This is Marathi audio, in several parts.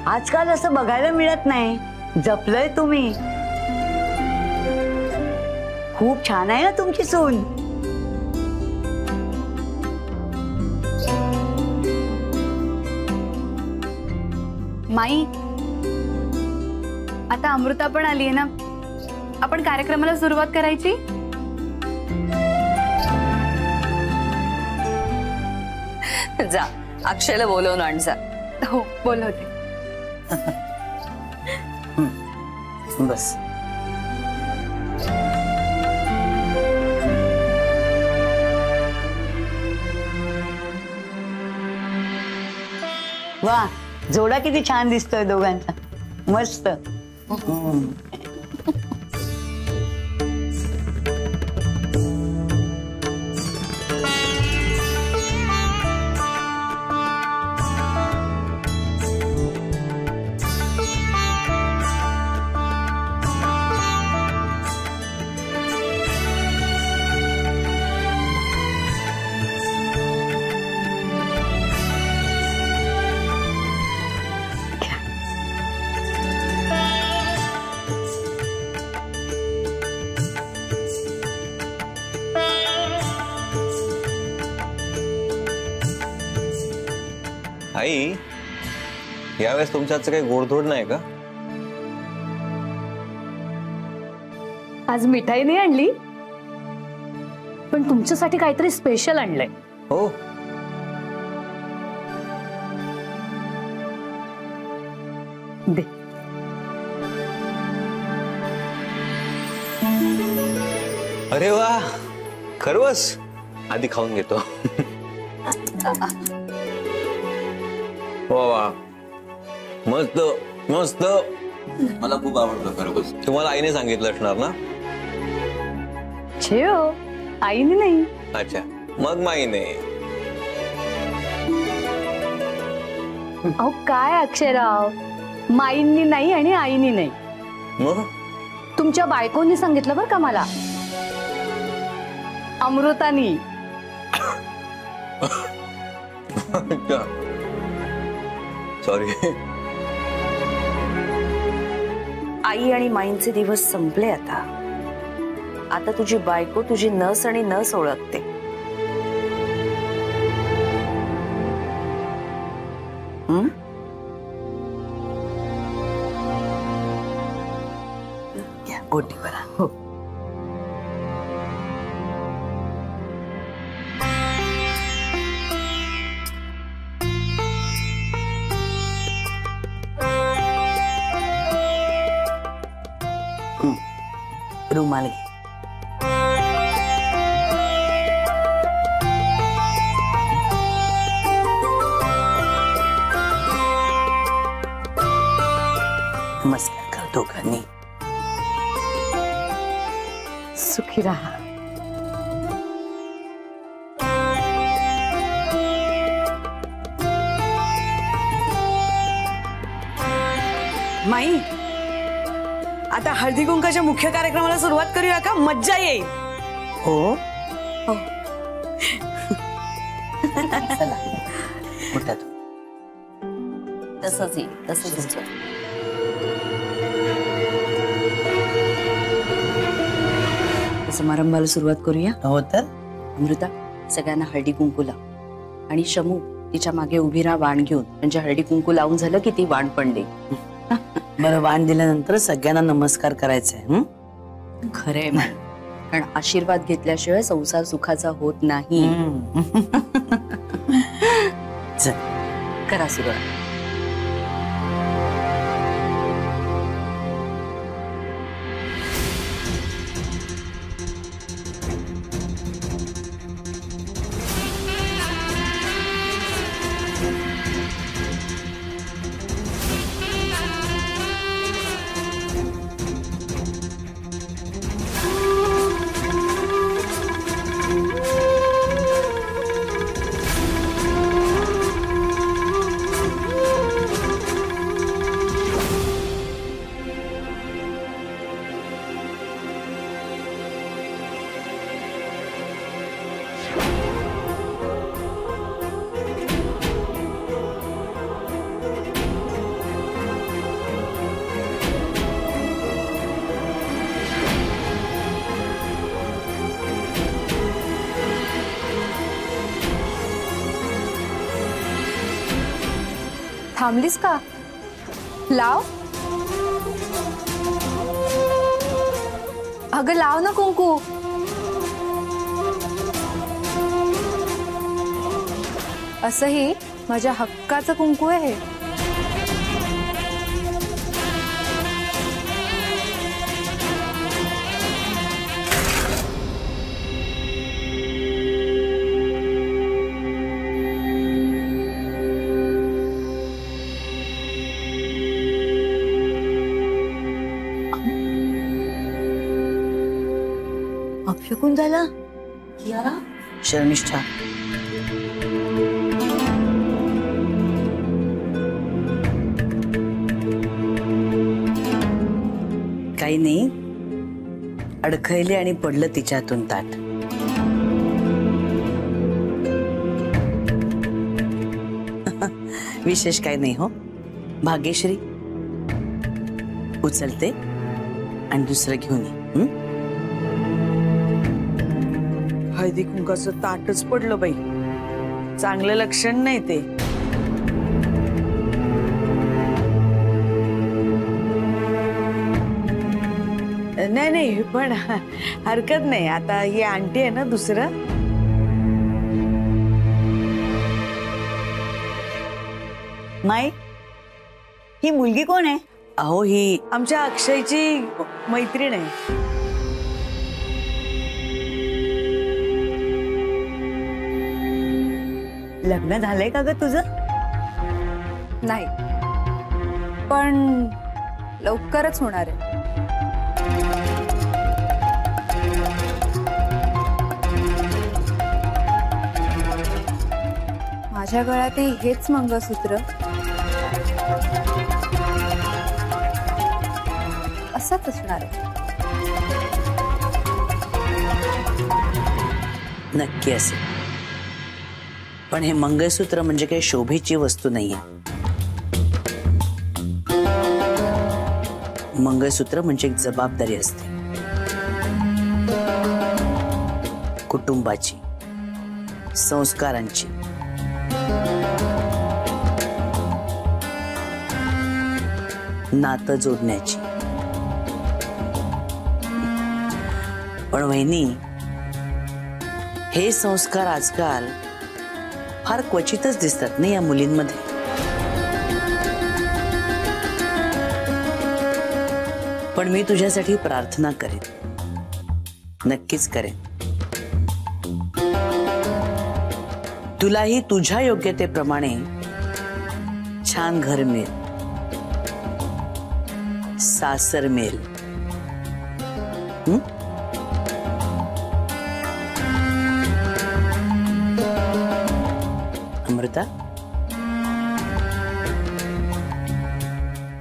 आजकाल असं बघायला मिळत नाही. जपलंय तुम्ही. खूप छान आहे ना तुमची सून. माई, आता अमृता पण आली आहे ना, आपण कार्यक्रमाला सुरुवात करायची. जा, अक्षयला बोलवून आण जा. हो, बोलवते. बस. वा, जोडा किती छान दिसतोय दोघांचा. मस्त. आई, यावेळेस तुमच्याचं काही गोडधोड नाही का? आज मिठाई नाही आणली, पण तुमच्यासाठी काहीतरी स्पेशल आणलंय. हो. दे. अरे वा, खरवस. आधी खाऊन घेतो. वा वा, मस्त मस्त. मला खूप आवडतं खरवस. तुम्हाला आईने सांगितलं असणार ना? छे हो, आईने नाही. अच्छा, मग माईने. अहो काय अक्षयराव, माईंनी नाही आणि आईनी नाही. मग तुमच्या बायकोनी सांगितलं बरं का मला. अमृतानी. सॉरी. आई आणि माईंचे दिवस संपले आता. आता तुझी बायको तुझी नस आणि नस ओळखते. गोटी बरा. हो. रुमाल घे. नमस्कार कर दोघांनी. सुखी राहा. माई, आता हळदी कुंकाच्या मुख्य कार्यक्रमाला सुरुवात करूया का? मज्जा येईल. हो. मोठा तू. तसंच येईल, तसंच. समारंभाला सुरुवात करूया. हो तर. अमृता, सगळ्यांना हळदी कुंकू लाव. आणि शमू, तिच्या मागे उभी राहा वाण घेऊन. म्हणजे हळदी कुंकू लावून झालं की ती वाण पण दे. बरं, वाण दिल्यानंतर सगळ्यांना नमस्कार करायचा आहे. खरंय मा, कारण आशीर्वाद घेतल्याशिवाय संसार सुखाचा होत नाही. करा सुरुवात. थांबलीस का? लाव. अगं लाव ना कुंकू. असंही माझ्या हक्काचं कुंकू आहे. अपशकून झाला. शर्मिष्ठा, काही नाही, अडखळले आणि पडलं तिच्यातून ताट. विशेष काही नाही हो. भाग्यश्री, उचलते आणि दुसरं घेऊन ये. हळदी कुंकाचं ताटच पडलं बाई. चांगलं लक्षण नाही ते. नाही नाही, पण हरकत नाही. आता ही आंटी आहे ना दुसरं. माई, ही मुलगी कोण आहे? अहो, ही आमच्या अक्षयची मैत्रीण आहे. लग्न झालंय का ग तुझं? नाही, पण लवकरच होणार आहे. माझ्या गळ्यातही हेच मंगळसूत्र असंच असणार आहे. नक्की असेल, पण हे मंगळसूत्र म्हणजे काही शोभेची वस्तू नाहीये. मंगळसूत्र म्हणजे एक जबाबदारी असते, कुटुंबाची, संस्कारांची. नातं जोडण्याची. पण वहिनी, हे संस्कार आजकाल फार क्वचितच दिसतात नाही या मुलींमध्ये. पण मी तुझ्यासाठी प्रार्थना करेन, नक्कीच करेन. तुलाही तुझ्या योग्यतेप्रमाणे छान घर मिळेल, सासर मिळेल. अमृता,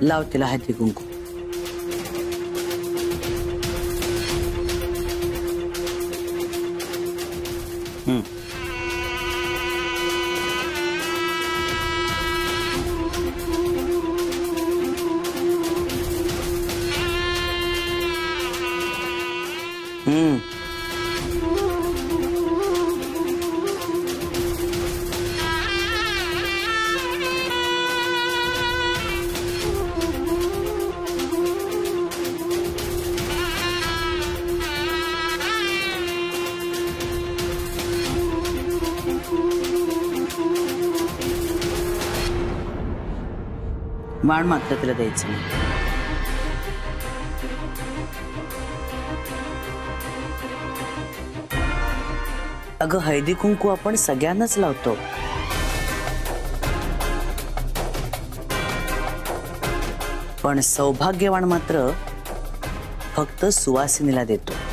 लाव तिला हळदी कुंकू. वाण मात्र तिला द्यायचं नाही. अगं, हळदी कुंकू आपण सगळ्यांनाच लावतो, पण सौभाग्यवान मात्र फक्त सुवासिनीला देतो.